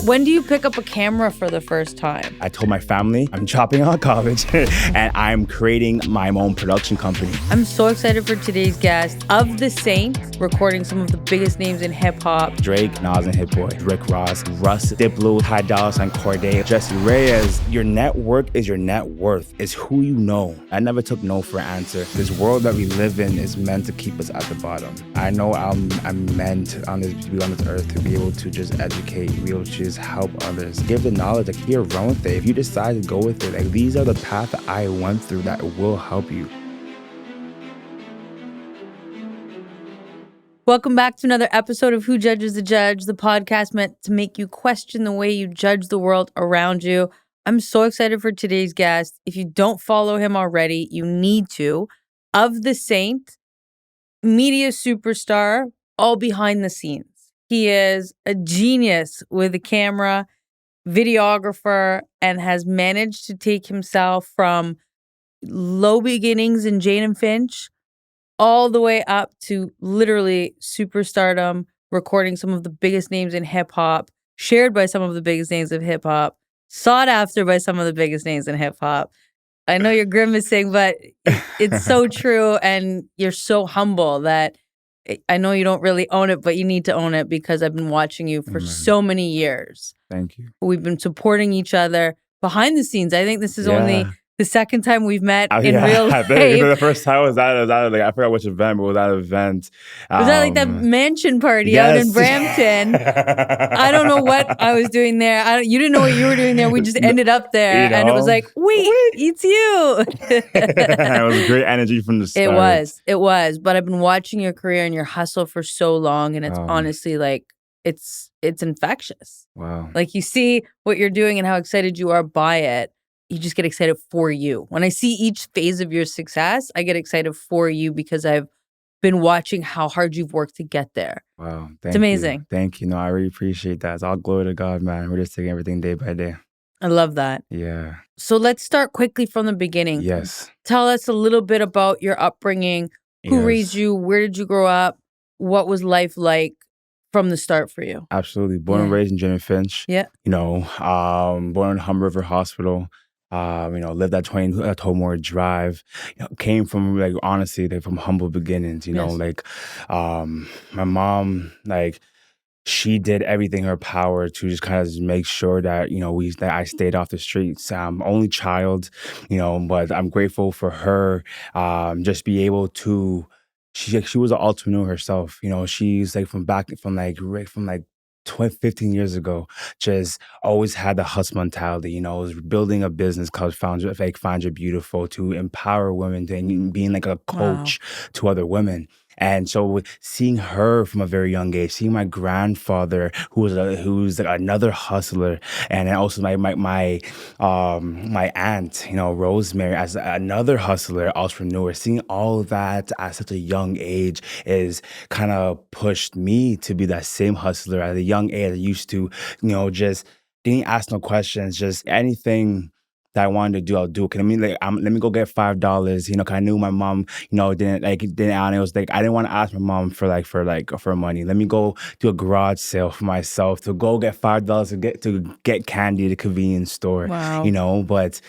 When do you pick up a camera for the first time? I told my family I'm dropping out of college and I'm creating my own production company. I'm so excited for today's guest. Of the Saint, recording some of the biggest names in hip-hop. Drake, Nas and Hit Boy, Rick Ross, Russ, Diplo, Ty Dolla $ign, Corday, Jesse Reyez. Your network is your net worth. It's who you know. I never took no for an answer. This world that we live in is meant to keep us at the bottom. I know I'm meant to be on this earth to be able to just educate, be able to just help others, give the knowledge, like you're run with it. If you decide to go with it, like these are the path that I went through that will help you. Welcome back to another episode of Who Judges the Judge, the podcast meant to make you question the way you judge the world around you. I'm so excited for today's guest. If you don't follow him already, you need to. Of the Saint, media superstar, all behind the scenes. He is a genius with a camera, videographer, and has managed to take himself from low beginnings in Jane and Finch all the way up to literally superstardom, recording some of the biggest names in hip-hop, shared by some of the biggest names of hip-hop, sought after by some of the biggest names in hip-hop. I know you're grimacing, but it's so true, and you're so humble that I know you don't really own it, but you need to own it because I've been watching you for so many years. Thank you. We've been supporting each other behind the scenes. I think this is only the second time we've met in real life. The first time was at like, I forgot which event, but it was that event. Was that like that mansion party out in Brampton? I don't know what I was doing there. You didn't know what you were doing there. We just ended up there, and it was like, wait, it's you. It was great energy from the start. It was. But I've been watching your career and your hustle for so long, and it's honestly like, it's infectious. Wow. Like you see what you're doing and how excited you are by it. You just get excited for you. When I see each phase of your success, I get excited for you because I've been watching how hard you've worked to get there. Wow. It's amazing. Thank you. No, I really appreciate that. It's all glory to God, man. We're just taking everything day by day. I love that. Yeah. So let's start quickly from the beginning. Yes. Tell us a little bit about your upbringing. Who raised you? Where did you grow up? What was life like from the start for you? Absolutely. Born and raised in Jane and Finch. Yeah. You know, born in Humber River Hospital. Lived at 20 Tomore Drive. Came from honestly, from humble beginnings. My mom, she did everything in her power to just kind of make sure that that I stayed off the streets. Only child, but I'm grateful for her. Just be able to. She was an entrepreneur herself. She's from 15 years ago, just always had the hustle mentality, was building a business called Find Your Beautiful to empower women and being like a coach to other women. And so seeing her from a very young age, seeing my grandfather who's another hustler, and then also my aunt, Rosemary, as another hustler, entrepreneur, seeing all of that at such a young age is kind of pushed me to be that same hustler at a young age. I used to, just didn't ask no questions, just anything that I wanted to do, I'll do. Let me go get $5. I knew my mom, didn't. And it was I didn't want to ask my mom for money. Let me go do a garage sale for myself to go get $5 to get candy at a convenience store. Wow. But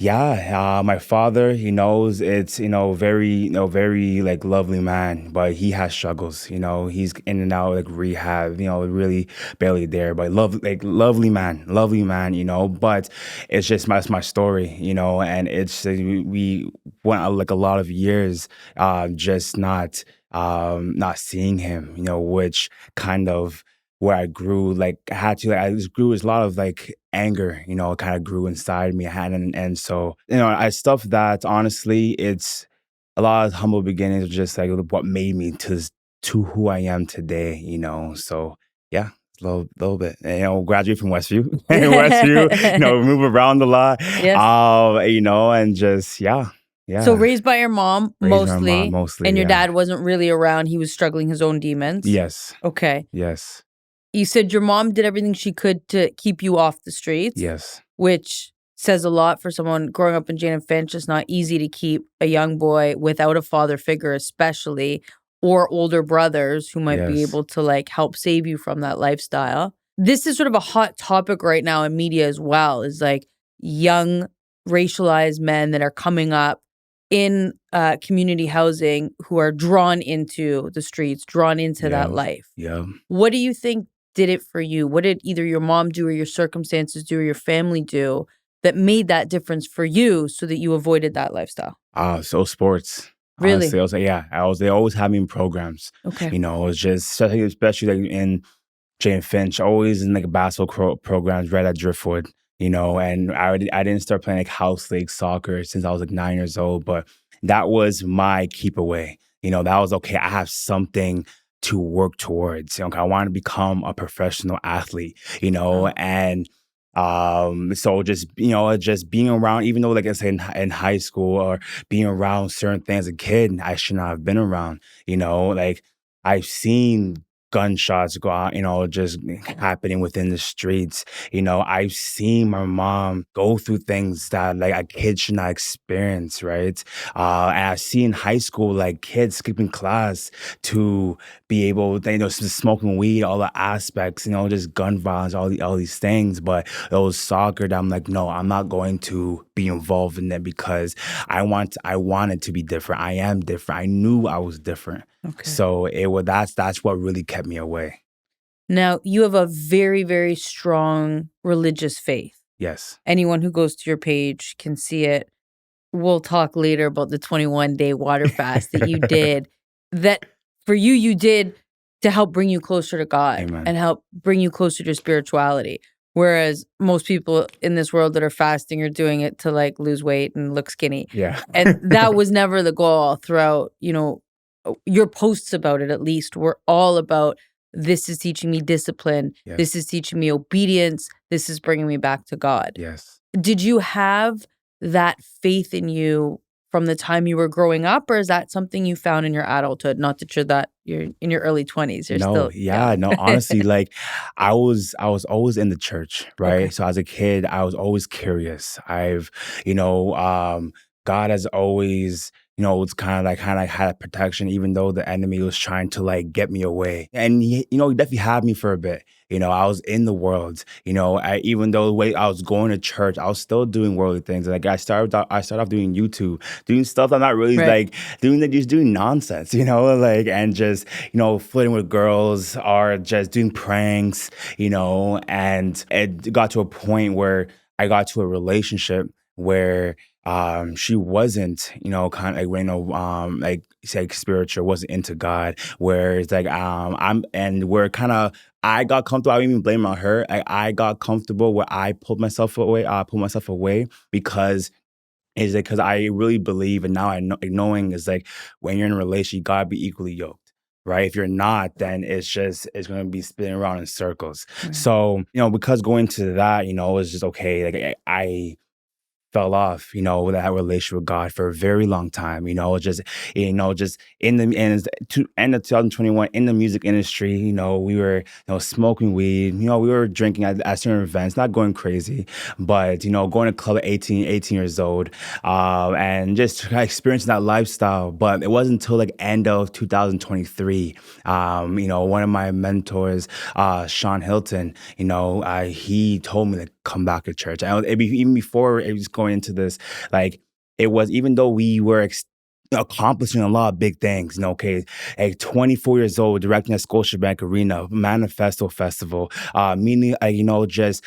yeah, my father, he knows it's very lovely man, but he has struggles. He's in and out rehab. Really barely there, but lovely man. But it's just my story, and it's we went a lot of years just not seeing him, which kind of where I grew, I just grew a lot of anger, kind of grew inside me. And so, I stuff that honestly, it's a lot of humble beginnings of just what made me to who I am today, so yeah. A little bit. Graduate from Westview. Move around a lot. Yes. And just, yeah. So raised by your mom, mostly. And your yeah. dad wasn't really around. He was struggling his own demons. Yes. Okay. Yes. You said your mom did everything she could to keep you off the streets. Yes. Which says a lot for someone growing up in Jane and Finch. It's not easy to keep a young boy without a father figure, especially, or older brothers who might be able to help save you from that lifestyle. this is sort of a hot topic right now in media as well, is like young racialized men that are coming up in community housing who are drawn into the streets, drawn into that Yeah. life. Yeah. What do you think did it for you? What did either your mom do or your circumstances do or your family do that made that difference for you so that you avoided that lifestyle? So sports. Honestly, Really? I was like, yeah, they always had me in programs. Okay. It was just especially like in Jay and Finch, always in like basketball programs right at Driftwood, and I didn't start playing like house league soccer since I was like 9 years old, but that was my keep away. That was okay. I have something to work towards. 'Cause I want to become a professional athlete, Wow. and so just being around, even though like I said in high school or being around certain things as a kid, I should not have been around, like I've seen gunshots go out, just happening within the streets. I've seen my mom go through things that like a kid should not experience, right? And I've seen high school like kids skipping class to be able, smoking weed, all the aspects, just gun violence, all these things. But it was soccer that I'm like, no, I'm not going to be involved in that because I wanted to be different. I am different. I knew I was different. Okay. So that's what really kept me away. Now, you have a very, very strong religious faith. Yes. Anyone who goes to your page can see it. We'll talk later about the 21-day water fast that you did, that for you, you did to help bring you closer to God Amen. and help bring you closer to spirituality. Whereas most people in this world that are fasting are doing it to like lose weight and look skinny. Yeah. And that was never the goal throughout, your posts about it at least were all about this is teaching me discipline. This Yes. is teaching me obedience. This is bringing me back to God. Yes. Did you have that faith in you from the time you were growing up, or is that something you found in your adulthood? Not that you're in your early 20s, you're No, still young. yeah, no, honestly, like I was always in the church, Okay. right? So as a kid, I was always curious. You know, um, God has always, it's kind of had a protection, even though the enemy was trying to like get me away. And he definitely had me for a bit. I was in the world. Even though the way I was going to church, I was still doing worldly things. Like I started off doing YouTube, doing stuff I'm not really Right. like just doing nonsense, like and just flirting with girls or just doing pranks, and it got to a point where I got to a relationship where she wasn't, kind of like, like say spiritual, wasn't into God, where it's like I'm and we're kind of I got comfortable. I don't even blame it on her. I got comfortable where I pulled myself away. I pulled myself away because is it because I really believe, and now I know, knowing is like when you're in a relationship, you gotta be equally yoked, right? If you're not, then it's gonna be spinning around in circles. Right. So because going to that, it was just okay. Like I fell off, with that relationship with God for a very long time. Just in the end of 2021 in the music industry, we were, smoking weed, we were drinking at certain events, not going crazy, but going to club at 18 years old, and just experiencing that lifestyle. But it wasn't until like end of 2023, one of my mentors, Sean Hilton, he told me to come back to church. And even before it was going into this, like it was, even though we were accomplishing a lot of big things, okay, like 24 years old, directing at Scotiabank Arena, Manifesto Festival, meaning, just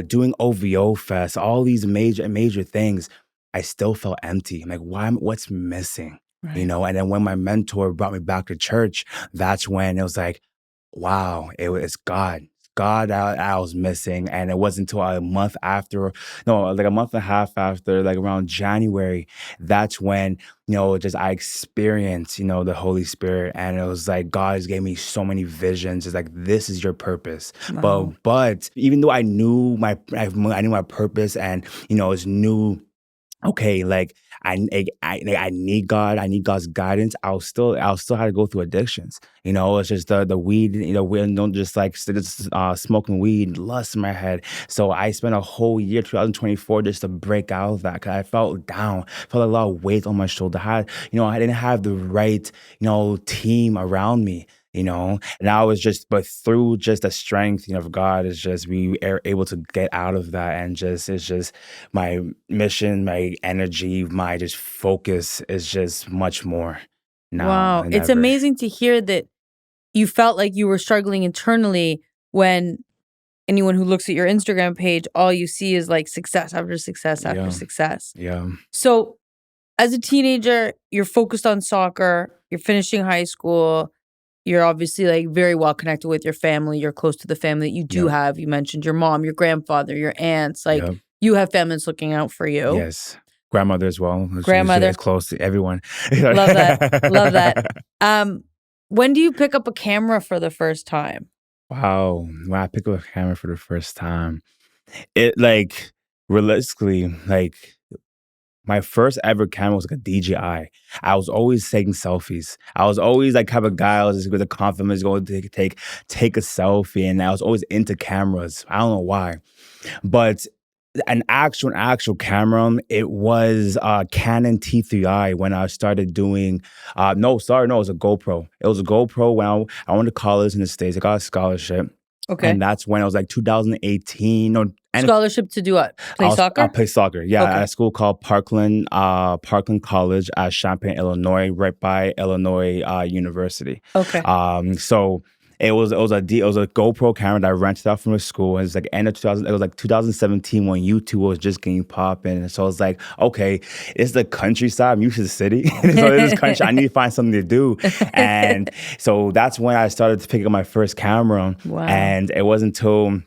doing OVO Fest, all these major things, I still felt empty. I'm like, what's missing? Right. And then when my mentor brought me back to church, that's when it was like, wow, it's God. God I was missing. And it wasn't until a month after, no, like a month and a half after, like around January, that's when, just I experienced, the Holy Spirit. And it was like God just gave me so many visions. It's like, this is your purpose. Wow. But even though I knew I knew my purpose and, it's new. Okay, like I need God. I need God's guidance. I'll still have to go through addictions. It's just the weed. We don't just like smoking weed, lust in my head. So I spent a whole year, 2024, just to break out of that. Because I felt down, felt a lot of weight on my shoulder. I didn't have the right team around me. And I was just, but through just the strength, of God, is just we are able to get out of that, and just it's just my mission, my energy, my just focus is just much more now Wow. than It's ever. amazing to hear that you felt like you were struggling internally when anyone who looks at your Instagram page, all you see is like success after success after Yeah, success. yeah, So, as a teenager, you're focused on soccer, you're finishing high school, you're obviously like very well connected with your family, you're close to the family that you do yep, have. You mentioned your mom, your grandfather, your aunts, like yep. you have families looking out for you. Yes. Grandmother as well. It's Grandmother, close to everyone. love that. Love that. Um, when do you pick up a camera for the first time? Wow. When I picked up a camera for the first time, it like realistically, like my first ever camera was like a DJI. I was always taking selfies. I was always like type of guy. I was just with the confidence going to take a selfie, and I was always into cameras. I don't know why, but an actual camera, it was Canon T3i when I started doing. No, sorry, no, it was a GoPro. It was a GoPro when I went to college in the States. I got a scholarship. Okay. And that's when it was like 2018. No, and Scholarship to do what? Play I soccer? play soccer. Yeah, at Okay. a school called Parkland College at Champaign, Illinois, right by Illinois University. Okay. So it was a GoPro camera that I rented out from the school. It was like end of 2000. It was like 2017 when YouTube was just getting popping. So I was like, okay, it's the countryside. I'm used to the city, so this is country. I need to find something to do, and so that's when I started to pick up my first camera. Wow. And it wasn't until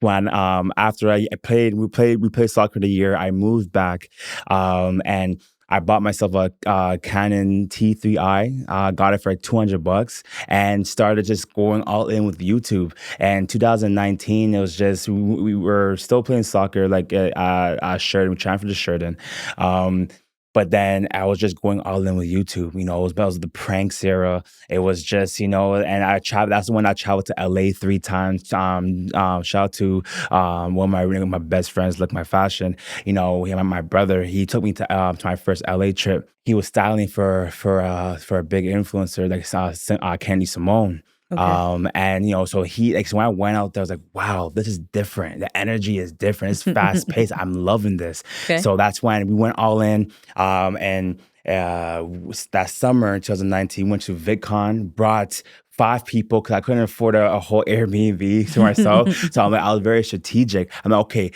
when after we played soccer the year, I moved back, and I bought myself a Canon T3i. Got it for like $200 and started just going all in with YouTube. And 2019, it was just we were still playing soccer like Sheridan. We transferred to Sheridan. But then I was just going all in with YouTube. It was the pranks era. It was just, and I traveled. That's when I traveled to LA 3 times. Shout out to one of my best friends, Look My Fashion. My brother, he took me to my first LA trip. He was styling for a big influencer like Candy Simone. Okay. And so when I went out there, I was like, wow, this is different. The energy is different. It's fast paced. I'm loving this. Okay. So that's when we went all in. And that summer, 2019, went to VidCon, brought 5 people because I couldn't afford a whole Airbnb to myself. So I was very strategic. I'm like, okay,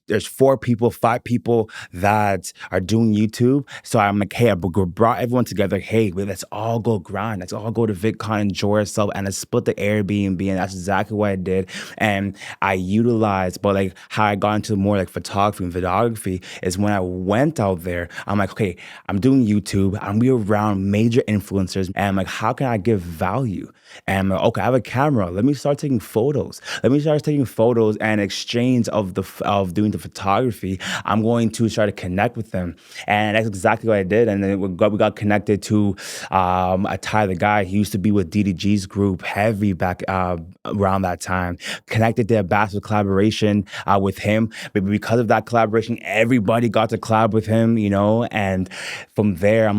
there's 4 people, 5 people that are doing YouTube. So I'm like, hey, I brought everyone together. Hey, let's all go grind. Let's all go to VidCon, enjoy ourselves, and let's split the Airbnb. And that's exactly what I did. And I utilized, but like how I got into more like photography and videography is when I went out there, I'm like, okay, I'm doing YouTube. I'm be around major influencers. And I'm like, how can I give value? And I'm like, okay, I have a camera. Let me start taking photos. And exchange of doing the photography. I'm going to try to connect with them. And that's exactly what I did. And then we got connected to Ty, the guy. He used to be with DDG's group heavy back around that time. Connected to Ambassador collaboration with him. But because of that collaboration, everybody got to collab with him, and from there,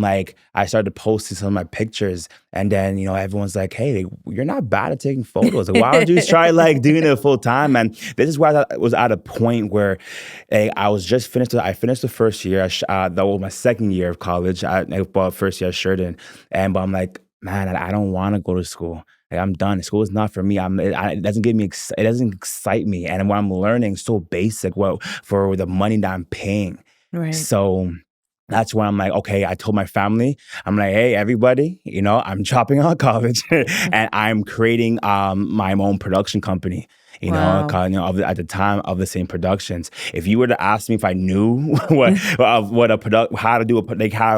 I started posting some of my pictures. And then, everyone's like, hey, you're not bad at taking photos. Like, why don't you try like doing it full time? And this is where I was at a point where I was just finished. I finished the first year. That was my second year of college. First year at Sheridan. But I'm like, man, I don't want to go to school. Like, I'm done. School is not for me. It doesn't give me. It doesn't excite me. And what I'm learning is so basic. For the money that I'm paying. Right. So that's when I'm like, okay, I told my family, I'm like, hey, everybody, I'm dropping out of college and I'm creating my own production company. Wow. At the time of the same productions. If you were to ask me if I knew how to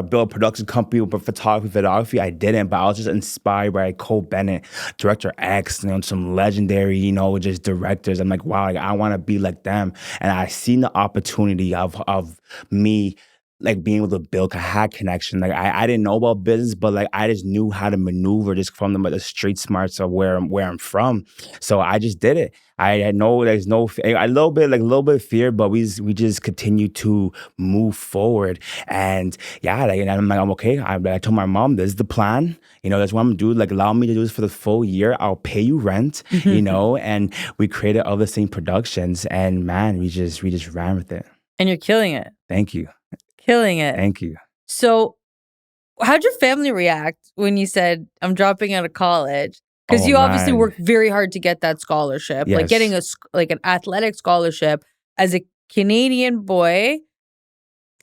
build a production company with photography, videography, I didn't. But I was just inspired by Cole Bennett, Director X, some legendary, just directors. I'm like, wow, I want to be like them. And I seen the opportunity of me like being able to build. I had connection. Like I didn't know about business, but like I just knew how to maneuver just from the street smarts of where I'm from. So I just did it. I had no, there's no, a little bit of fear, but we just continue to move forward. And yeah, like, and I'm like, I'm okay. I told my mom, this is the plan. That's what I'm gonna do. Like, allow me to do this for the full year. I'll pay you rent. And we created all the same productions. And man, we just ran with it. And you're killing it. Thank you. Killing it. Thank you. So, how'd your family react when you said, I'm dropping out of college? Because you obviously worked very hard to get that scholarship. Yes. Like getting an athletic scholarship as a Canadian boy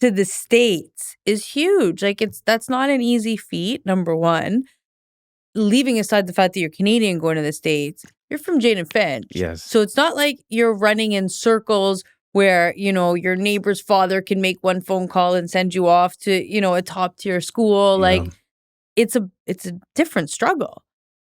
to the States is huge. Like that's not an easy feat, number one. Leaving aside the fact that you're Canadian going to the States, you're from Jane and Finch. Yes. So it's not like you're running in circles where, your neighbor's father can make one phone call and send you off to, a top tier school. Like it's a different struggle.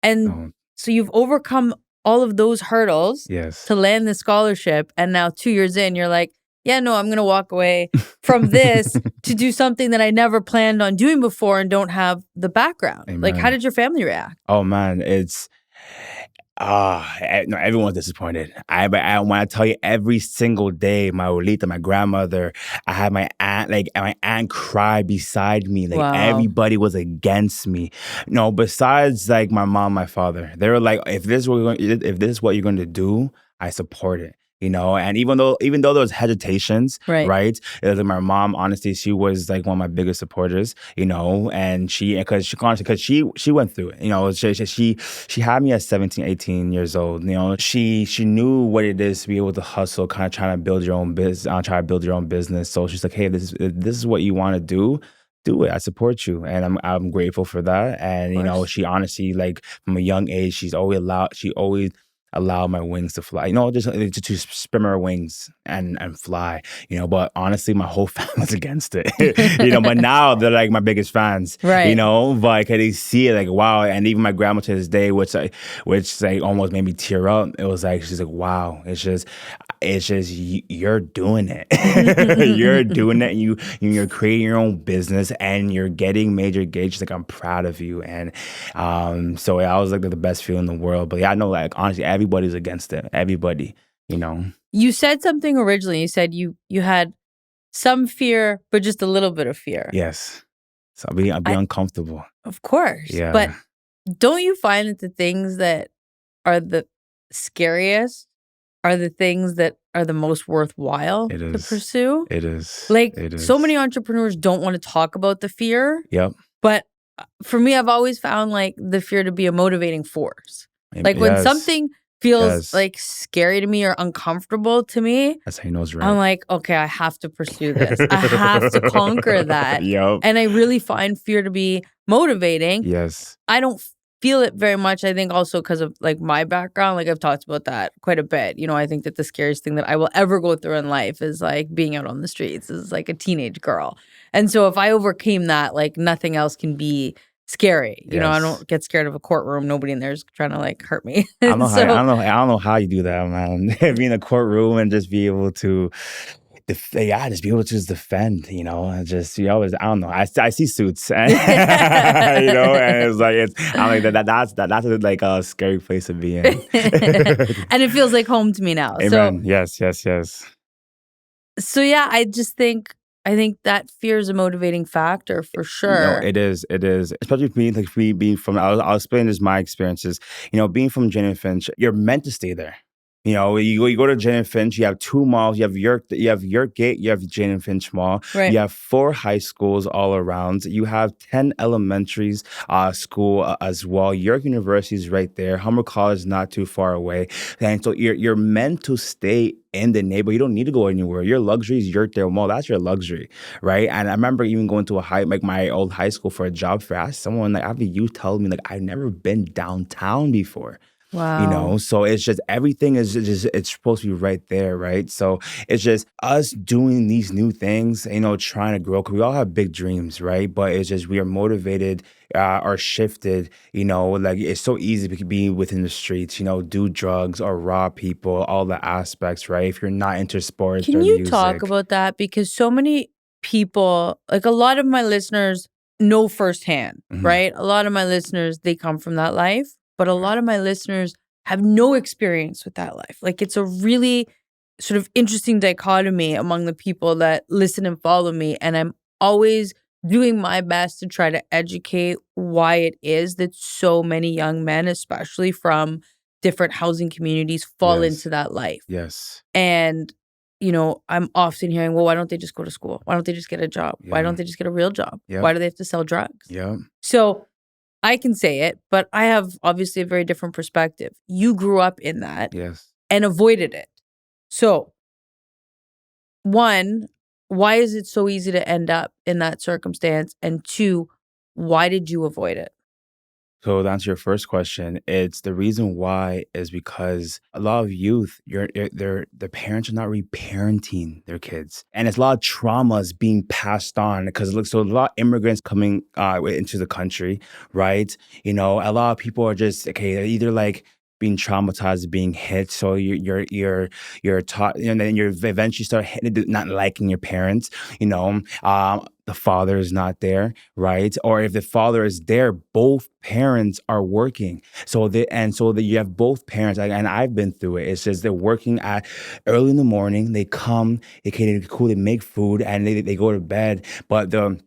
And so you've overcome all of those hurdles to land the scholarship. And now 2 years in, you're like, yeah, no, I'm going to walk away from this to do something that I never planned on doing before and don't have the background. Amen. Like, how did your family react? Oh, man, it's... no, everyone's disappointed. I want to tell you, every single day, my abuelita, my grandmother, I had my aunt, like my aunt cried beside me. Like everybody was against me. No, besides like my mom, my father, they were like, if this is what you're going to do, I support it. And even though there was hesitations, right? It was like my mom, honestly, she was like one of my biggest supporters, and because she went through it, she had me at 17, 18 years old, she knew what it is to be able to hustle, kind of trying to build your own business, So she's like, hey, this is what you want to do it. I support you, and I'm grateful for that. And she honestly, like from a young age, she always allow my wings to fly, just to spread my wings and fly, but honestly, my whole family's against it, but now they're like my biggest fans, right? But they see it like, wow. And even my grandma to this day, which like almost made me tear up. It was like, she's like, wow, it's just you're doing it. You're doing it, and you're creating your own business and you're getting major gauge. Like, I'm proud of you. And so I was like the best feeling in the world. But yeah, I know, like, honestly, everybody's against it. Everybody, You said something originally. You said you had some fear, but just a little bit of fear. Yes. So I'll be uncomfortable. Of course. Yeah. But don't you find that the things that are the scariest are the things that are the most worthwhile to pursue? It is. Like, so many entrepreneurs don't want to talk about the fear. Yep. But for me, I've always found like the fear to be a motivating force. Like when something feels like scary to me or uncomfortable to me, that's how you know it's right. I'm like, okay, I have to pursue this. I have to conquer that. Yep. And I really find fear to be motivating. Yes. I don't feel it very much. I think also because of like my background, like I've talked about that quite a bit. I think that the scariest thing that I will ever go through in life is like being out on the streets as like a teenage girl. And so if I overcame that, like nothing else can be scary. I don't get scared of a courtroom. Nobody in there is trying to like hurt me. I don't know how you do that, man. Be in a courtroom and just be able to just be able to just defend, and just I don't know. I see suits, and, and it's like I'm like that's like a scary place to be in. And it feels like home to me now. Amen. So, yes. So yeah, I think that fear is a motivating factor for sure. No, it is. Especially for me being from, I'll explain this, my experiences. Being from Jane and Finch, you're meant to stay there. You go to Jane and Finch, you have 2 malls, you have York Gate, you have Jane and Finch Mall, right. You have 4 high schools all around, you have 10 elementaries school as well. York University is right there, Humber College is not too far away, and so you're meant to stay in the neighborhood. You don't need to go anywhere. Your luxury is Yorkdale Mall. That's your luxury, right? And I remember even going to my old high school for a job fair. I asked someone, like, after you told me, like, I've never been downtown before. Wow. So it's just, everything is just, it's supposed to be right there, right? So it's just us doing these new things, trying to grow, because we all have big dreams, right? But it's just, we are motivated or shifted, like it's so easy to be within the streets, do drugs or rob people, all the aspects, right? If you're not into sports or music. Can you talk about that? Because so many people, like a lot of my listeners know firsthand, Mhm. right? A lot of my listeners, they come from that life, but a lot of my listeners have no experience with that life. Like it's a really sort of interesting dichotomy among the people that listen and follow me. And I'm always doing my best to try to educate why it is that so many young men, especially from different housing communities, fall Yes. into that life. Yes. And, I'm often hearing, well, why don't they just go to school? Why don't they just get a job? Why Yeah. don't they just get a real job? Yep. Why do they have to sell drugs? Yep. So I can say it, but I have obviously a very different perspective. You grew up in that Yes. and avoided it. So, one, why is it so easy to end up in that circumstance? And two, why did you avoid it? So to answer your first question, it's the reason why is because a lot of youth, the parents are not reparenting their kids, and it's a lot of traumas being passed on because look, so a lot of immigrants coming into the country, right? A lot of people are just okay, they're either like being traumatized, being hit, so you're taught, and then you eventually start not liking your parents, the father is not there, right? Or if the father is there, both parents are working. So that you have both parents, and I've been through it. It's just they're working at early in the morning. They come, they make food, and they go to bed. But the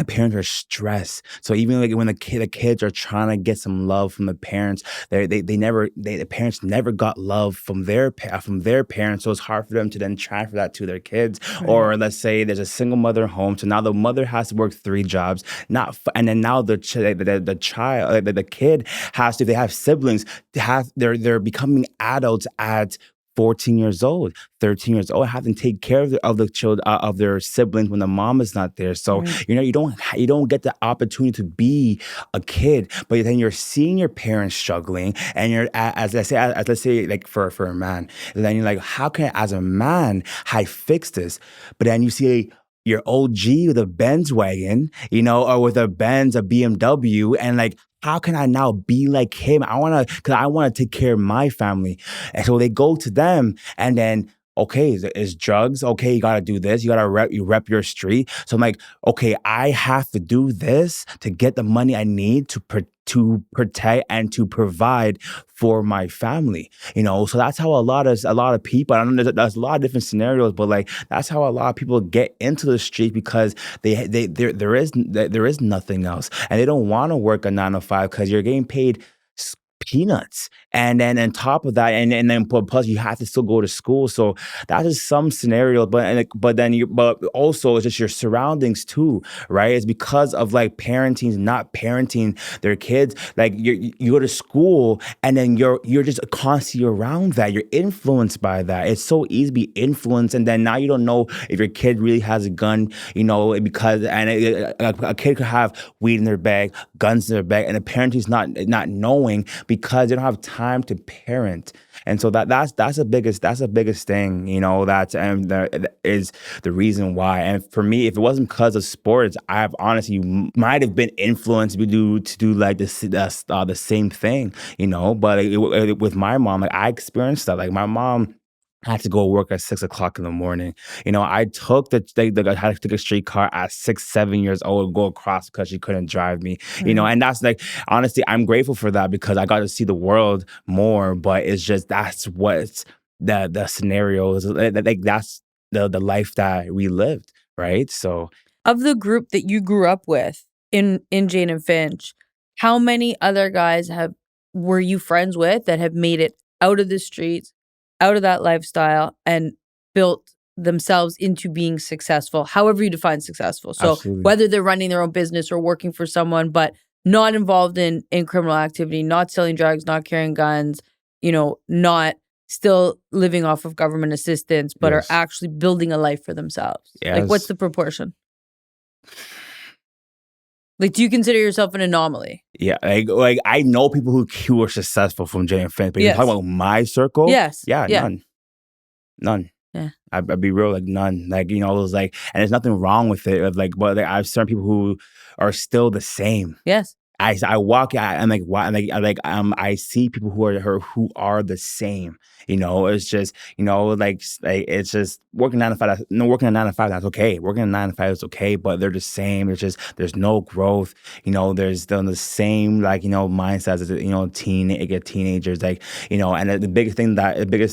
parents are stressed. So even like when the kids are trying to get some love from the parents, the parents never got love from their parents. So it's hard for them to then transfer that to their kids. Right. Or let's say there's a single mother home, so now the mother has to work 3 jobs, and then now the child, the kid has to. They have siblings. They're becoming adults at 14 years old, 13 years old, have to take care of the children of their siblings when the mom is not there. So Right. you don't get the opportunity to be a kid, but then you're seeing your parents struggling, and you're as let's say like for a man, and then you're like, how can as a man I fix this? But then you see your OG with a Benz wagon, or with a Benz, a BMW, and like, how can I now be like him? Because I want to take care of my family. And so they go to them, and then, okay, is drugs. Okay, you got to do this. You got to rep your street. So I'm like, okay, I have to do this to get the money I need to protect and to provide for my family. So that's how a lot of people. I don't know. There's a lot of different scenarios, but like that's how a lot of people get into the street because there is nothing else, and they don't want to work a 9 to 5 because you're getting paid peanuts. And then on top of that, and then plus you have to still go to school. So that is some scenarios, but also it's just your surroundings too, right? It's because of like parenting, not parenting their kids. Like you go to school, and then you're just constantly around that. You're influenced by that. It's so easy to be influenced, and then now you don't know if your kid really has a gun, because a kid could have weed in their bag, guns in their bag, and the parent is not knowing because they don't have time to parent. And so that's the biggest thing, that is the reason why. And for me, if it wasn't because of sports, I've honestly might have been influenced to do like the same thing, But with my mom, like I experienced that. Like my mom had to go work at 6 o'clock in the morning. I took I had to take a streetcar at 6, 7 years old, go across because she couldn't drive me. Right. And that's like, honestly, I'm grateful for that because I got to see the world more. But it's just that's what's the scenario is. Like that's the life that we lived, right? So Of the group that you grew up with in Jane and Finch, how many other guys were you friends with that have made it out of the streets, out of that lifestyle, and built themselves into being successful, however you define successful? So absolutely. whether they're running their own business or working for someone, but not involved in criminal activity, not selling drugs, not carrying guns, not still living off of government assistance, but are Yes. actually building a life for themselves. Like, what's Yes. the proportion? Like, do you consider yourself an anomaly? Yeah, like I know people who are successful from Jay and Finch, but you're Yes. talking about my circle? Yes. Yeah, Yeah. none. Yeah. I'd be real, like none. Like it was like, and there's nothing wrong with it. Like, but like, I have certain people who are still the same. Yes. I walk. I'm like, why? I see people who are the same. It's just it's just working 9 to 5. No, working a 9 to 5, that's okay. Working a 9 to 5 is okay, but they're the same. There's no growth. There's still the same mindsets as teenagers. And the biggest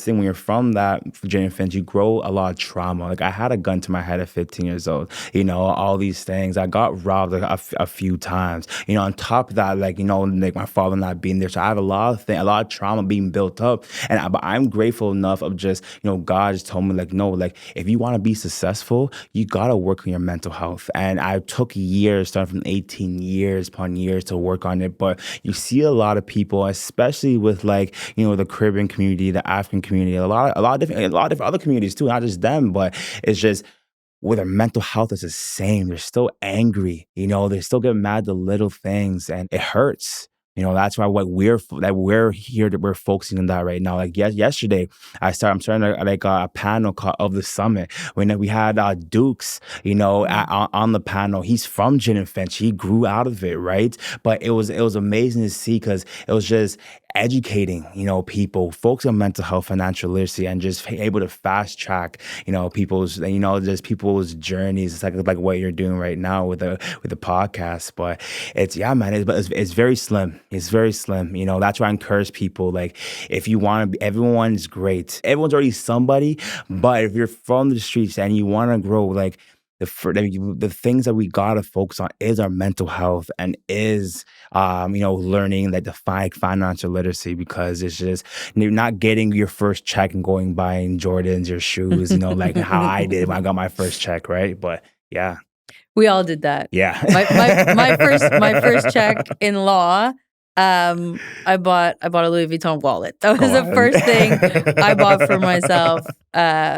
thing when you're from that Virginia Finch, you grow a lot of trauma. Like I had a gun to my head at 15 years old. All these things. I got robbed a few times. On top of that, like my father not being there, so I have a lot of trauma being built up. But I'm grateful enough of just God just told me like, no, like if you want to be successful, you gotta work on your mental health. And I took years, starting from 18 years upon years to work on it. But you see a lot of people, especially with like the Caribbean community, the African community, a lot of different other communities too, not just them, but it's just where their mental health is the same. They're still angry, they still get mad at the little things, and it hurts. That's why we're here, that we're focusing on that right now. Like yesterday, I'm starting a panel of the summit. When we had Dukes, on the panel. He's from Gin and Finch. He grew out of it, right? But it was amazing to see, because it was just educating, people, focus on mental health, financial literacy, and just able to fast track, just people's journeys. It's like what you're doing right now with the podcast. But it's very slim. It's very slim. That's why I encourage people. Like, if you want to be, everyone's great. Everyone's already somebody. But if you're from the streets and you want to grow, like, the things that we gotta focus on is our mental health, and is learning that define financial literacy, because it's just you're not getting your first check and going buying Jordans or shoes, like how I did when I got my first check, right? But yeah. We all did that. Yeah. My first check in law, I bought a Louis Vuitton wallet. That was the first thing I bought for myself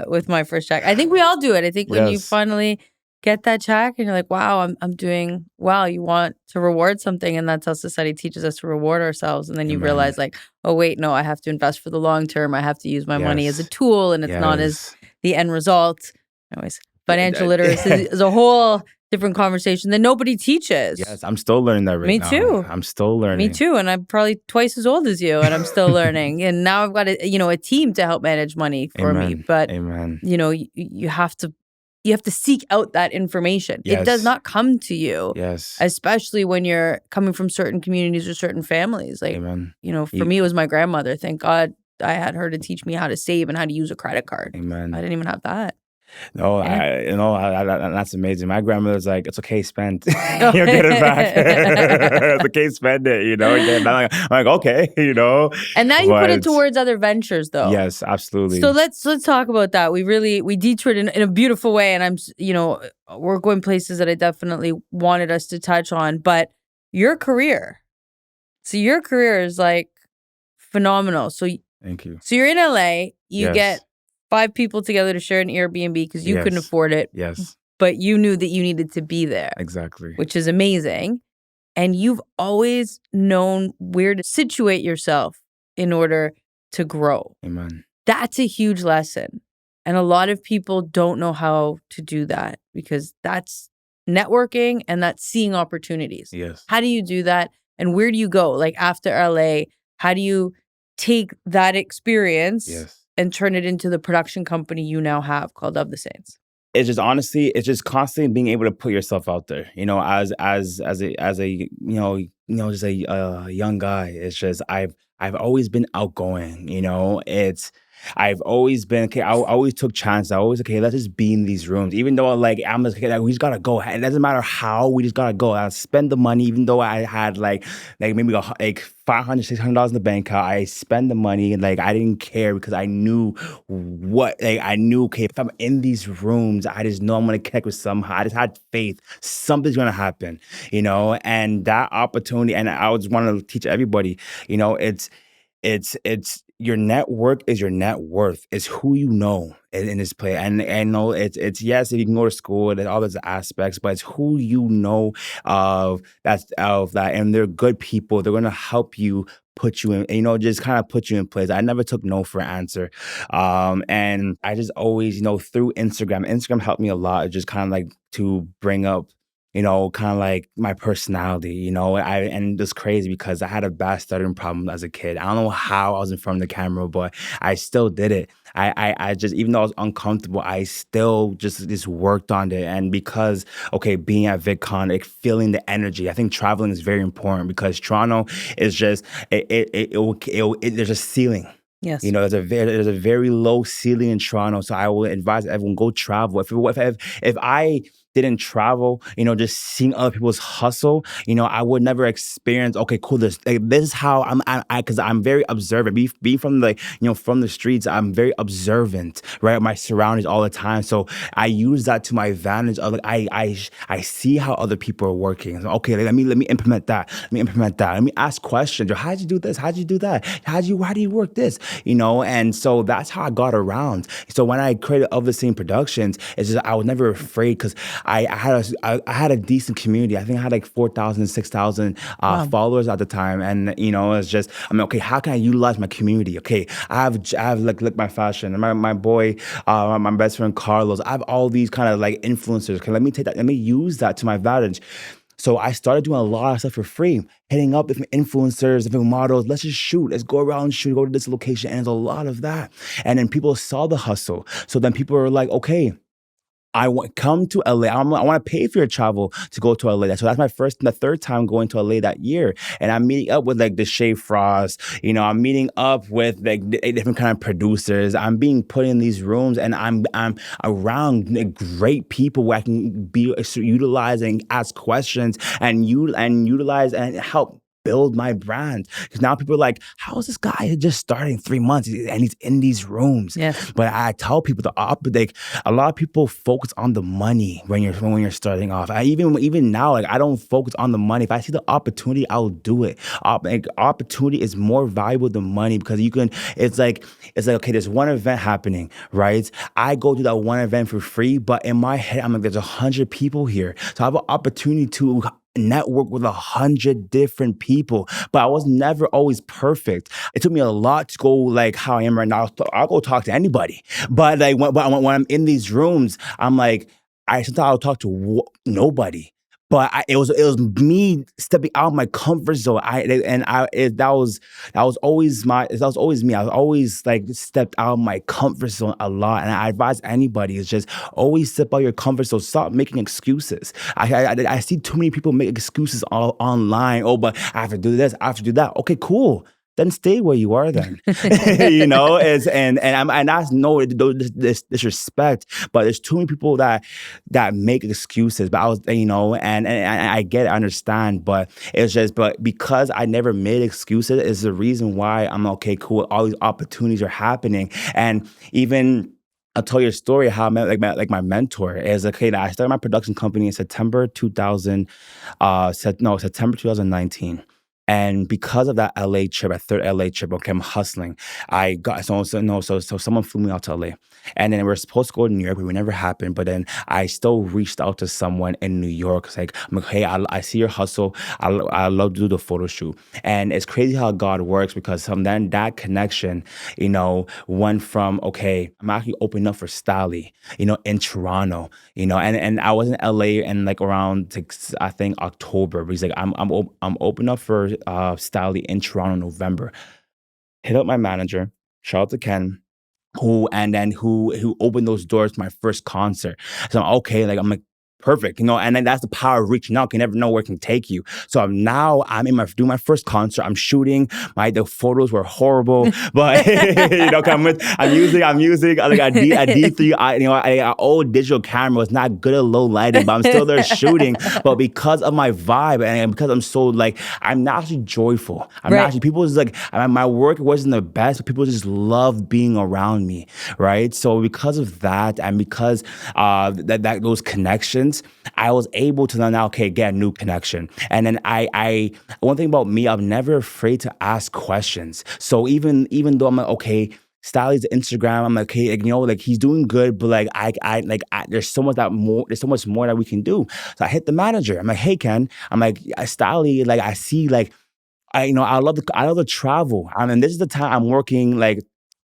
with my first check. I think we all do it. I think when you finally get that check and you're like, wow, I'm doing well. You want to reward something, and that's how society teaches us to reward ourselves. And then you realize like, oh wait, no, I have to invest for the long term. I have to use my money as a tool, and it's not as the end result. Anyways, financial literacy is a whole different conversation that nobody teaches. Yes, I'm still learning that right now. Me too. I'm still learning. Me too. And I'm probably twice as old as you, and I'm still learning. And now I've got a team to help manage money for me. But you have to seek out that information. It does not come to you. Yes. Especially when you're coming from certain communities or certain families. Like, for me, it was my grandmother. Thank God I had her to teach me how to save and how to use a credit card. Amen. I didn't even have that. No, that's amazing. My grandmother's like, it's okay, spend. You'll get it back. It's okay, spend it. I'm like, okay, And now you put it towards other ventures, though. Yes, absolutely. So let's talk about that. We detoured in a beautiful way, and we're going places that I definitely wanted us to touch on. But your career is like phenomenal. So thank you. So you're in LA. You get 5 people together to share an Airbnb because you couldn't afford it. Yes. But you knew that you needed to be there. Exactly. Which is amazing. And you've always known where to situate yourself in order to grow. Amen. That's a huge lesson. And a lot of people don't know how to do that, because that's networking and that's seeing opportunities. Yes. How do you do that? And where do you go? Like after LA, how do you take that experience and turn it into the production company you now have called Of the Saints? It's just constantly being able to put yourself out there, as a just a young guy. It's just I've always been outgoing, I've always been okay. I always took chances. I always let's just be in these rooms, even though I'm just we just gotta go. It doesn't matter how, we just gotta go. I spend the money, even though I had maybe $500, $600 in the bank account. I spend the money, and I didn't care, because I knew okay, if I'm in these rooms, I just know I'm gonna connect with somehow. I just had faith something's gonna happen, and that opportunity. And I just want to teach everybody, it's your network is your net worth. It's who you know in this play. And know it's yes, if you can go to school and all those aspects, but it's who you know of that. And they're good people. They're gonna help you, put you in, just kind of put you in place. I never took no for an answer. And I just always, through Instagram helped me a lot. Just kind of to bring up kind of like my personality, and it's crazy because I had a bad stuttering problem as a kid. I don't know how I was in front of the camera, but I still did it. I just, even though I was uncomfortable, I still just worked on it. And because, okay, being at VidCon, like feeling the energy, I think traveling is very important because Toronto is just, there's a ceiling. Yes. There's a very low ceiling in Toronto, so I will advise everyone go travel. If I didn't travel, just seeing other people's hustle, I would never experience. Okay, cool. This is how because I'm very observant. Being from from the streets, I'm very observant, right? My surroundings all the time, so I use that to my advantage. Of like I see how other people are working. So, okay, let me implement that. Let me implement that. Let me ask questions. How'd you do this? How'd you do that? How do you work this? And so that's how I got around. So when I created Of the Same Productions, it's just I was never afraid because I had a decent community. I think I had like 4,000, 6,000 followers at the time, and it's just okay, how can I utilize my community? Okay, I have like my fashion, and my boy, my best friend Carlos. I have all these kind of like influencers. Okay, let me take that. Let me use that to my advantage. So I started doing a lot of stuff for free, hitting up different influencers, different models. Let's just shoot. Let's go around and shoot, go to this location. And there's a lot of that. And then people saw the hustle. So then people were like, okay, come to LA. I want to pay for your travel to go to LA. So that's the third time going to LA that year. And I'm meeting up with like the Shea Frost. I'm meeting up with like different kind of producers. I'm being put in these rooms, and I'm around like, great people where I can be utilizing, ask questions, and utilize and help build my brand. Because now people are like, how is this guy just starting 3 months and he's in these rooms? Yes. But I tell people like a lot of people focus on the money when you're starting off. Even now, like I don't focus on the money. If I see the opportunity, I'll do it. Opportunity is more valuable than money because you can. It's like okay, there's one event happening, right? I go to that one event for free, but in my head, I'm like, there's 100 people here, so I have an opportunity to network with 100 different people, but I was never always perfect. It took me a lot to go like how I am right now. I'll go talk to anybody, but like when I'm in these rooms, I'm like, sometimes I'll talk to nobody. But it was me stepping out of my comfort zone. That was always me. I was always like stepped out of my comfort zone a lot. And I advise anybody is just always step out your comfort zone. Stop making excuses. I see too many people make excuses all online. Oh, but I have to do this. I have to do that. Okay, cool. Then stay where you are. Then and that's no disrespect, but there's too many people that make excuses. But I was and I get it, I understand, but it's just because I never made excuses is the reason why I'm okay. Cool, all these opportunities are happening, and even. I'll tell you a story how I met my mentor is okay. I started my production company in September 2019. And because of that LA trip, that third LA trip, okay, I'm hustling. I got so someone flew me out to LA, and then we were supposed to go to New York, but it never happened. But then I still reached out to someone in New York. It's like, I'm like, hey, I see your hustle. I love to do the photo shoot, and it's crazy how God works because then that connection, went from okay, I'm actually opening up for Stally, in Toronto, and I was in LA and like around like, I think October. But he's like, I'm open up for Stally in Toronto in November. Hit up my manager, shout out to Ken, who opened those doors to my first concert. So I'm like, perfect, and then that's the power of reaching out. You never know where it can take you. So I'm doing my first concert. I'm shooting. The photos were horrible, but 'cause I'm using like a D3. A old digital camera. It's not good at low lighting, but I'm still there shooting. But because of my vibe and because I'm so like, I'm naturally joyful. People just like my work wasn't the best, but people just love being around me, right? So because of that, and because that those connections, I was able to now get a new connection. And then I one thing about me, I'm never afraid to ask questions. So even though I'm like, okay, Stally's Instagram, I'm like, okay, like he's doing good, but like there's so much more that we can do. So I hit the manager. I'm like, hey Ken, I'm like, Stally, like I see like I love the travel. I mean, this is the time I'm working like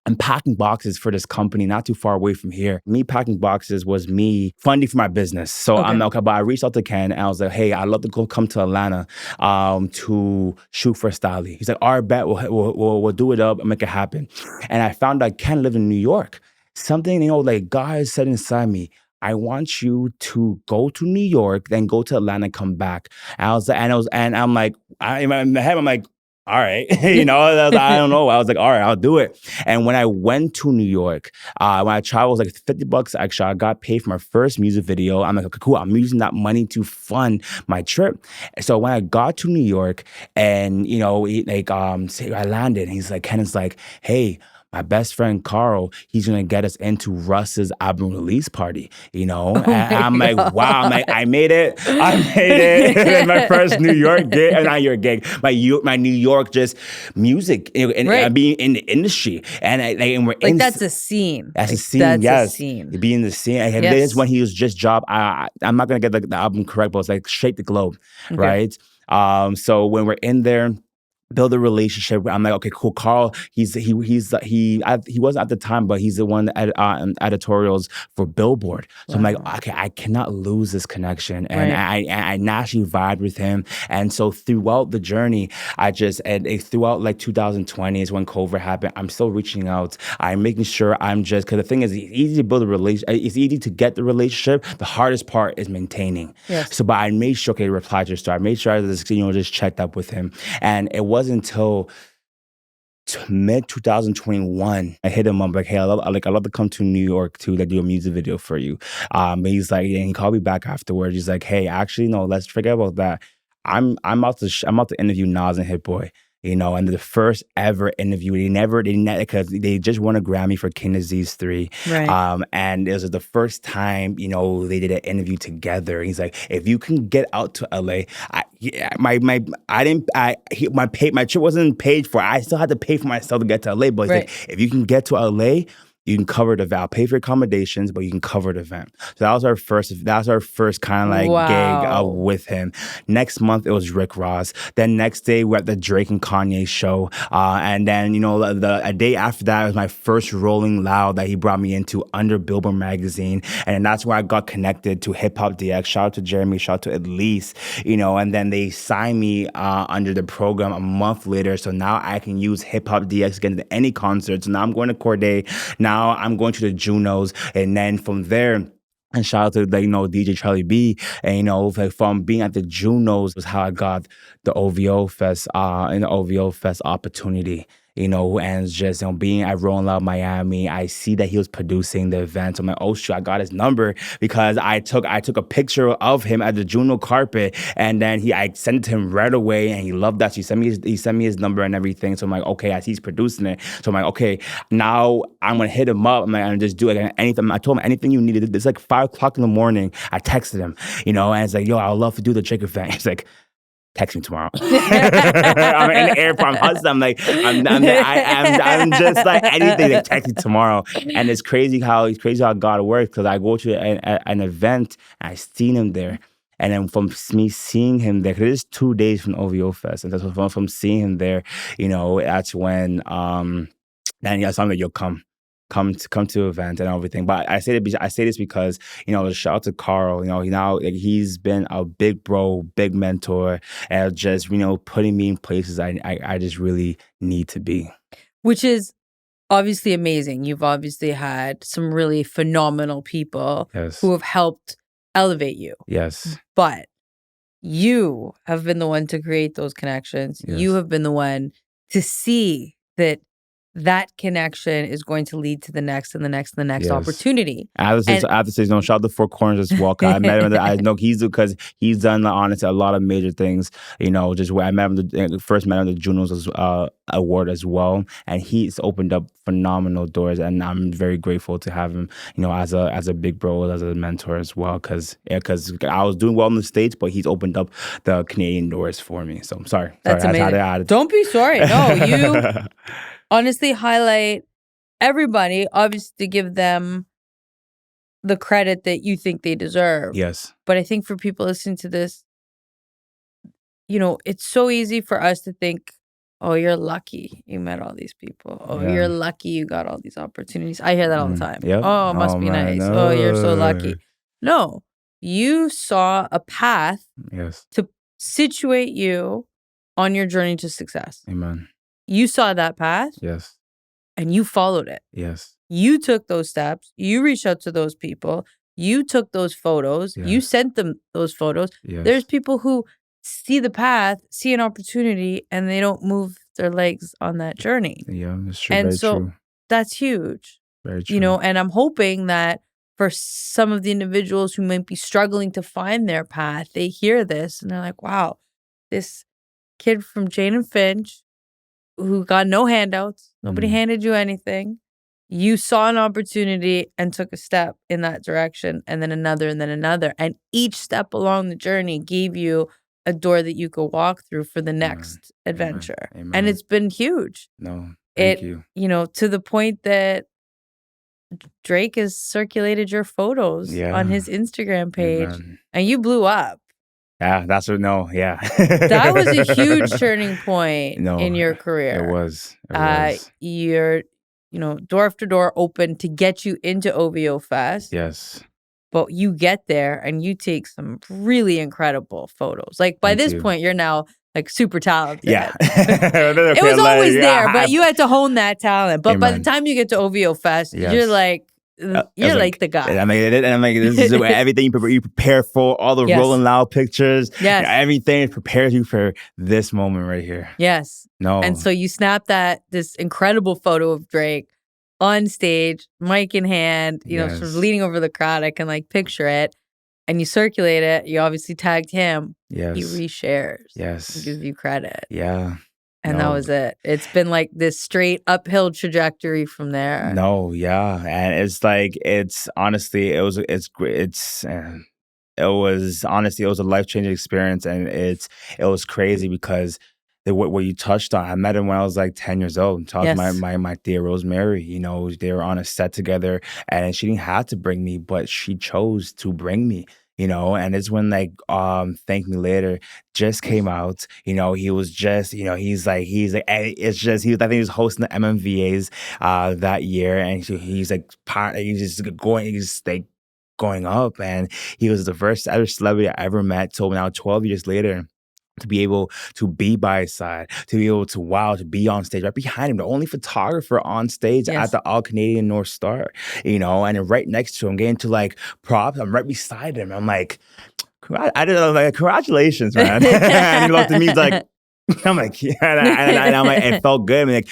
I'm packing boxes for this company not too far away from here. Me packing boxes was me funding for my business. So I'm like, okay, but I reached out to Ken and I was like, hey, I'd love to come to Atlanta to shoot for Stali. He's like, all right, bet, we'll do it up and make it happen. And I found out Ken lived in New York. Something, like God said inside me, I want you to go to New York, then go to Atlanta, and come back. And I'm like, in my head, I'm like, all right, I don't know. I was like, all right, I'll do it. And when I went to New York, when I traveled, it was like $50 extra. I got paid for my first music video. I'm like, okay, cool. I'm using that money to fund my trip. So when I got to New York, and I landed, and he's like, Kenneth's like, hey, my best friend Carl, he's gonna get us into Russ's album release party, And I'm like, wow, I'm like, I made it. My first New York gig, not your gig, my New York just music, and being in the industry, and we're in that's a scene. That's a scene, yes. A scene. Being in the scene, and this is when he was just dropped. I'm not gonna get the album correct, but it's like Shake the Globe, right? So when we're in there, build a relationship. I'm like, okay, cool. Carl, he wasn't at the time, but he's the one that editorials for Billboard. So I'm like, okay, I cannot lose this connection, and I naturally vibed with him. And so throughout the journey, throughout like 2020 is when COVID happened. I'm still reaching out. I'm making sure because the thing is, it's easy to build a relationship. It's easy to get the relationship. The hardest part is maintaining. Yes. So, but I made sure, okay, reply to your story. I made sure I just checked up with him, and it wasn't until mid 2021 I hit him up like, hey, I'd love to come to New York to do a music video for you. But he's like, and he called me back afterwards. He's like, hey, actually no, let's forget about that. I'm about to interview Nas and Hit Boy. And the first ever interview, because they just won a Grammy for King Disease 3. Right. And it was the first time, they did an interview together. He's like, if you can get out to LA, my trip wasn't paid for. I still had to pay for myself to get to LA. But he's like, if you can get to LA, you can cover the event. I'll pay for accommodations, but you can cover the event. So that was our first kind of like gig with him. Next month, it was Rick Ross. Then next day, we're at the Drake and Kanye show. And then, a day after that was my first Rolling Loud that he brought me into under Billboard magazine. And that's where I got connected to Hip Hop DX. Shout out to Jeremy, shout out to Elise, and then they signed me under the program a month later. So now I can use Hip Hop DX to get into any concert. So now I'm going to Corday. Now I'm going to the Junos, and then from there, and shout out to DJ Charlie B, and from being at the Junos was how I got the OVO Fest and the OVO Fest opportunity. And it's just, being at Rolling Loud Miami, I see that he was producing the event. So I'm like, oh shoot, I got his number because I took a picture of him at the Juno carpet, and then I sent it to him right away, and he loved that. So he sent me his number and everything. So I'm like, okay, I see he's producing it. So I'm like, okay, now I'm gonna hit him up. I'm like, and just do anything. I told him anything you needed. It's like 5:00 in the morning. I texted him, and it's like, yo, I'd love to do the Drake event. He's like, text me tomorrow. I'm in the airport. I'm hustling. I'm like, I'm just like anything. Like, text me tomorrow. And it's crazy how God works, because I go to an event and I seen him there. And then from me seeing him there, because it's 2 days from OVO Fest, and that's from seeing him there, that's when then so I'm like, yo, come to the event and everything. But I say this because, shout out to Carl, he's been a big bro, big mentor, and just, putting me in places I just really need to be. Which is obviously amazing. You've obviously had some really phenomenal people who have helped elevate you. Yes. But you have been the one to create those connections. Yes. You have been the one to see that connection is going to lead to the next and the next and the next opportunity. I have to say, shout out to Four Corners as well. I met him. I know because he's done, honestly, a lot of major things. Just where I met him, first met him at the Junos Award as well, and he's opened up phenomenal doors. And I'm very grateful to have him, as a big bro, as a mentor as well. Because I was doing well in the States, but he's opened up the Canadian doors for me. So I'm sorry. That's amazing. Don't be sorry. No, you. Honestly, highlight everybody, obviously, to give them the credit that you think they deserve. Yes. But I think for people listening to this, it's so easy for us to think oh, you're lucky you met all these people. Oh, Yeah. you're lucky you got all these opportunities. I hear that all the time. Yep. Oh, it must Oh, be man. nice. Oh, you're so No. lucky. No, you saw a path Yes. to situate you on your journey to success. Amen. You saw that path Yes. and you followed it. Yes. You took those steps. You reached out to those people. You took those photos. You Yes. sent them those photos. Yes. There's people who see the path, see an opportunity, and they don't move their legs on that journey. Yeah, it's true. And Very so true. that's huge, Very true. and I'm hoping that for some of the individuals who might be struggling to find their path, they hear this and they're like, wow, this kid from Jane and Finch who got no handouts, nobody handed you anything. You saw an opportunity and took a step in that direction, and then another, and then another. And each step along the journey gave you a door that you could walk through for the next adventure. Amen. And it's been huge. No, thank you. To the point that Drake has circulated your photos on his Instagram page, and you blew up. Yeah, that's what. No, yeah. That was a huge turning point No, in your career. It was. It was. You're, door after door open to get you into OVO Fest. Yes. But you get there and you take some really incredible photos. Like by this point, you're now like super talented. Yeah. It was always there, but you had to hone that talent. But by the time you get to OVO Fest, you're like, you're like the guy. And I'm like, this is everything you prepare for, all the Rolling Loud pictures. Yes. Everything prepares you for this moment right here. Yes. No. And so you snap this incredible photo of Drake on stage, mic in hand, sort of leaning over the crowd. I can like picture it. And you circulate it. You obviously tagged him. Yes. He reshares. Yes. He gives you credit. Yeah. And that was it. It's been like this straight uphill trajectory from there. No, yeah. And it's like, honestly, it was a life-changing experience. And it was crazy because what you touched on, I met him when I was like 10 years old. Talked to my dear Rosemary. They were on a set together and she didn't have to bring me, but she chose to bring me. And it's when like Thank Me Later just came out. He was just, he's like, it's just, I think he was hosting the MMVAs that year, and he's like going up, and he was the first ever celebrity I ever met. So now 12 years later, to be able to be by his side, to be able to be on stage right behind him, the only photographer on stage at the All Canadian North Star, and then right next to him, getting to like props. I'm right beside him. I'm like, I don't know, like, congratulations, man. And he looked at me, he's like, I'm like, yeah, and I'm like, it felt good.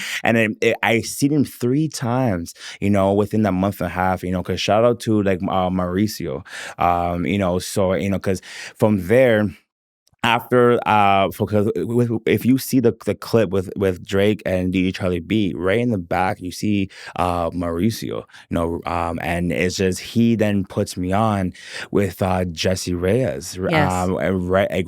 I seen him 3 times, within that month and a half, because shout out to like Mauricio, because from there, after because if you see the clip with Drake and DJ Charlie B, right in the back you see Mauricio, and it's just he then puts me on with Jesse Reyez,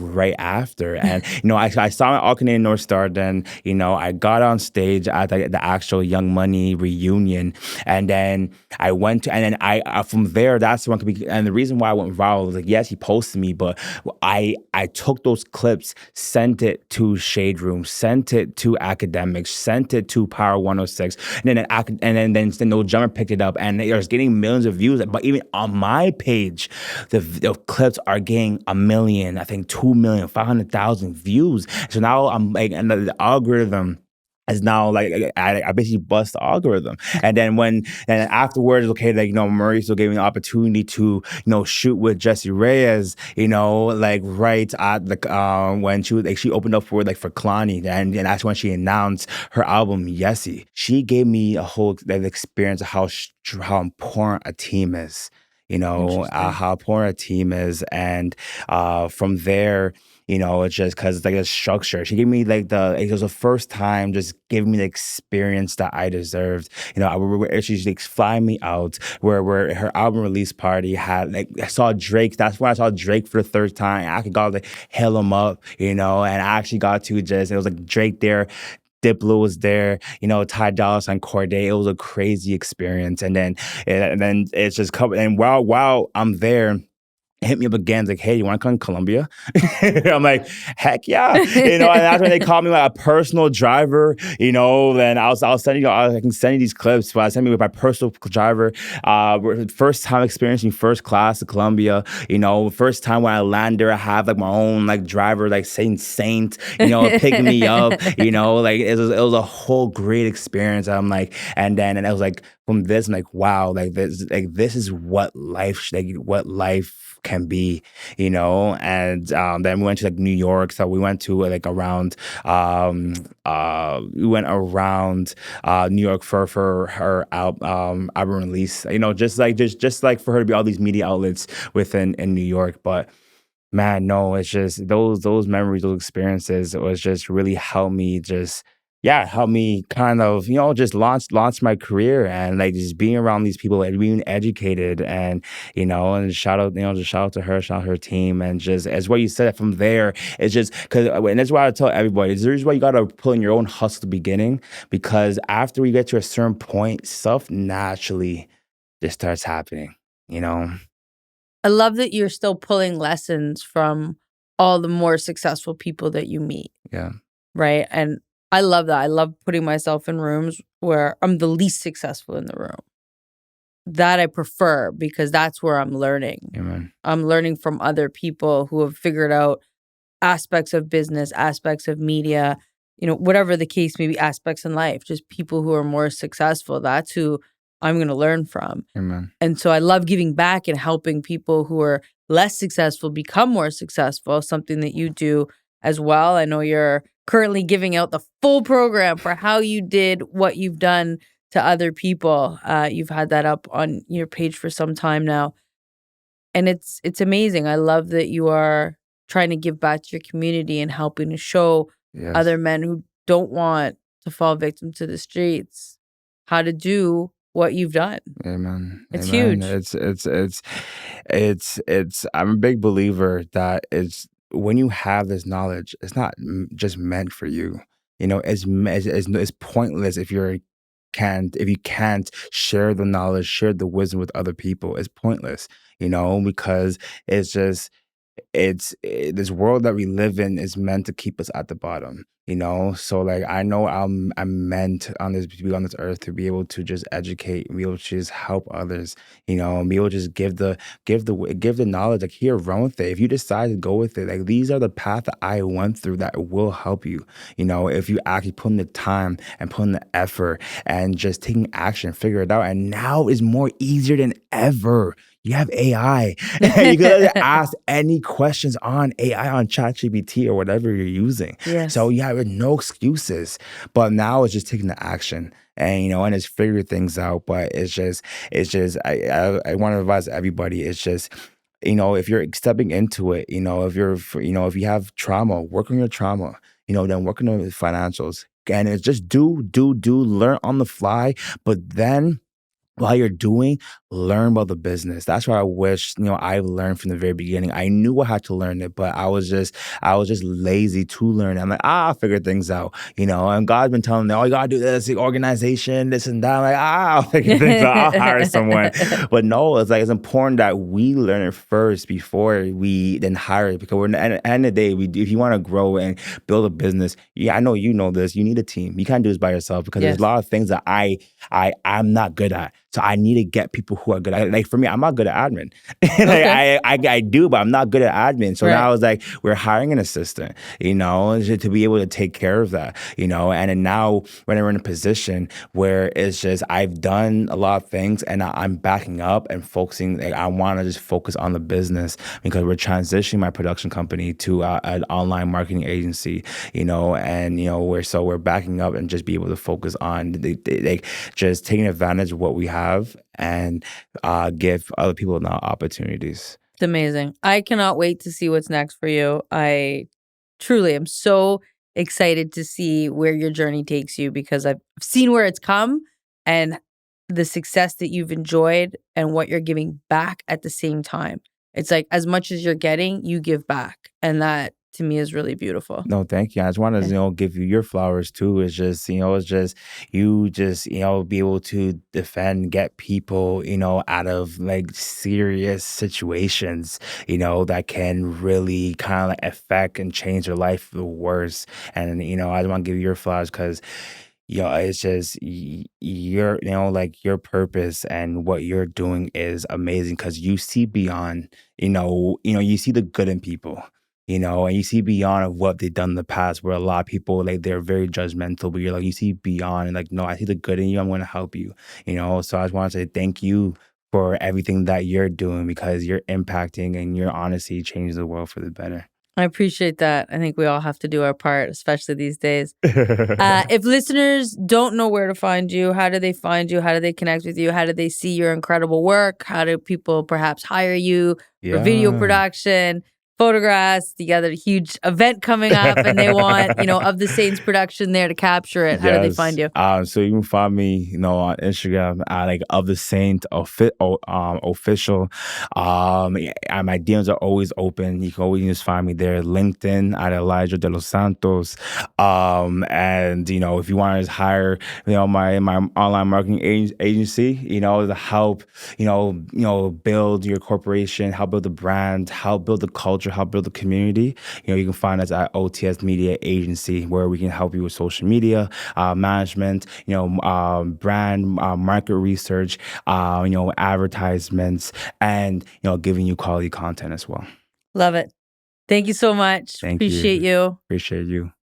right after, and I saw my All Canadian North Star. Then I got on stage at the actual Young Money reunion, and then I went to, and then I from there, that's when and the reason why I went viral was like, yes, he posted me, but I took those clips, sent it to Shade Room, sent it to Academics, sent it to Power 106, and then No Jumper picked it up, and it was getting millions of views. But even on my page, the clips are getting 1 million, I think 2 million, 500,000 views. So now I'm like, and the algorithm is now like, I basically bust the algorithm. And then afterwards, okay, like, Mauricio gave me the opportunity to, shoot with Jesse Reyez, like right at the, when she opened up for Kalani, and that's when she announced her album, Yessie. She gave me a whole experience of how important a team is, how important a team is. And from there, it's just because it's like a structure. She gave me it was the first time just giving me the experience that I deserved. She's like flying me out where her album release party had, I saw Drake. That's when I saw Drake for the third time. I could go hail him up, and I actually got to it was like Drake there. Diplo was there, Ty Dolla $ign, Corday. It was a crazy experience. And then it's just covered. And while I'm there, hit me up again. It's like, hey, you want to come to Colombia? I'm like, heck yeah. And that's when they call me like a personal driver, then I'll send you, I can send you these clips, but I send me with my personal driver. First time experiencing first class to Colombia, first time when I land there, I have like my own like driver, like Saint, picking me up, like it was a whole great experience. I'm like, and I was like, from this, I'm like, wow, this is what life can be, and then we went to like New York. So we went to like around New York for her album release, just like for her to be all these media outlets within in New York. But man, no, it's just those memories, those experiences, it was just really help me kind of, just launch my career, and like just being around these people, like being educated, and and just shout out to her, shout out her team, and just as what you said from there, it's just because, and that's why I tell everybody, it's the reason why you gotta put in your own hustle at the beginning, because after we get to a certain point, stuff naturally just starts happening, I love that you're still pulling lessons from all the more successful people that you meet. Yeah. Right. And I love that. I love putting myself in rooms where I'm the least successful in the room. That I prefer, because that's where I'm learning. Amen. I'm learning from other people who have figured out aspects of business, aspects of media, whatever the case may be, aspects in life, just people who are more successful. That's who I'm going to learn from. Amen. And so I love giving back and helping people who are less successful become more successful, something that you do as well. I know you're currently giving out the full program for how you did what you've done to other people. You've had that up on your page for some time now. And it's amazing. I love that you are trying to give back to your community and helping to show Yes. other men who don't want to fall victim to the streets how to do what you've done. Amen. It's Amen. huge. It's I'm a big believer that it's when you have this knowledge, it's not just meant for you. It's pointless if you can't share the knowledge, share the wisdom with other people. It's pointless, because it's just this world that we live in is meant to keep us at the bottom, so like I know I'm meant to be on this earth to be able to just educate and be able to just help others, and be able to just give the knowledge, like, here, run with it. If you decide to go with it, like, these are the path that I went through that will help you, if you actually put in the time and put in the effort and just taking action, figure it out. And now is more easier than ever. You have AI. You can ask any questions on AI, on ChatGPT or whatever you're using. Yes. So you have no excuses. But now it's just taking the action and and it's figure things out. But it's just I want to advise everybody. It's just, if you're stepping into it, if you have trauma, work on your trauma. Then work on the financials. And it's just do, learn on the fly. But then, while you're doing, learn about the business. That's what I wish, I learned from the very beginning. I knew I had to learn it, but I was just lazy to learn it. I'm like, I'll figure things out, and God's been telling me, oh, you gotta do this, the organization, this and that. I'm like, I'll figure things out. I'll hire someone. But no, it's like, it's important that we learn it first before we then hire it, because at the end of the day, if you want to grow and build a business, I know you know this, you need a team. You can't do this by yourself, because Yes. there's a lot of things that I'm not good at. So I need to get people who are good at it. Like, for me, I'm not good at admin. Okay. I do, but I'm not good at admin. So Right. now it's like, we're hiring an assistant, to be able to take care of that, and then now when we're in a position where it's just, I've done a lot of things and I'm backing up and focusing, like, I want to just focus on the business, because we're transitioning my production company to an online marketing agency, and we're backing up and just be able to focus on like just taking advantage of what we have and give other people now opportunities. It's amazing. I cannot wait to see what's next for you. I truly am so excited to see where your journey takes you, because I've seen where it's come and the success that you've enjoyed and what you're giving back at the same time. It's like, as much as you're getting, you give back. And that to me is really beautiful. No, thank you. I just want to, Eh, give you your flowers too. It's just, it's just be able to defend, get people, out of like serious situations, that can really kind of like affect and change their life for the worse. And, I just want to give you your flowers because, it's just your, like your purpose and what you're doing is amazing because you see beyond, you see the good in people, and you see beyond of what they've done in the past where a lot of people like they're very judgmental, but you're like, you see beyond and like, no, I see the good in you. I'm going to help you, So I just want to say thank you for everything that you're doing because you're impacting and you're honestly changing the world for the better. I appreciate that. I think we all have to do our part, especially these days. If listeners don't know where to find you, how do they find you? How do they connect with you? How do they see your incredible work? How do people perhaps hire you for video Yeah. production, photographs? You got a huge event coming up and they want, of the Saints production there to capture it. How do they find Yes. you? So you can find me, on Instagram at like of the Saint official. My DMs are always open. You can always just find me there. LinkedIn at Elijah de los Santos. And if you want to hire, my online marketing agency, to help, build your corporation, help build the brand, help build the culture, help build the community. You can find us at OTS Media Agency, where we can help you with social media, management, brand, market research, advertisements, and giving you quality content as well. Love it. Thank you so much. Thank you. Appreciate you. Appreciate you.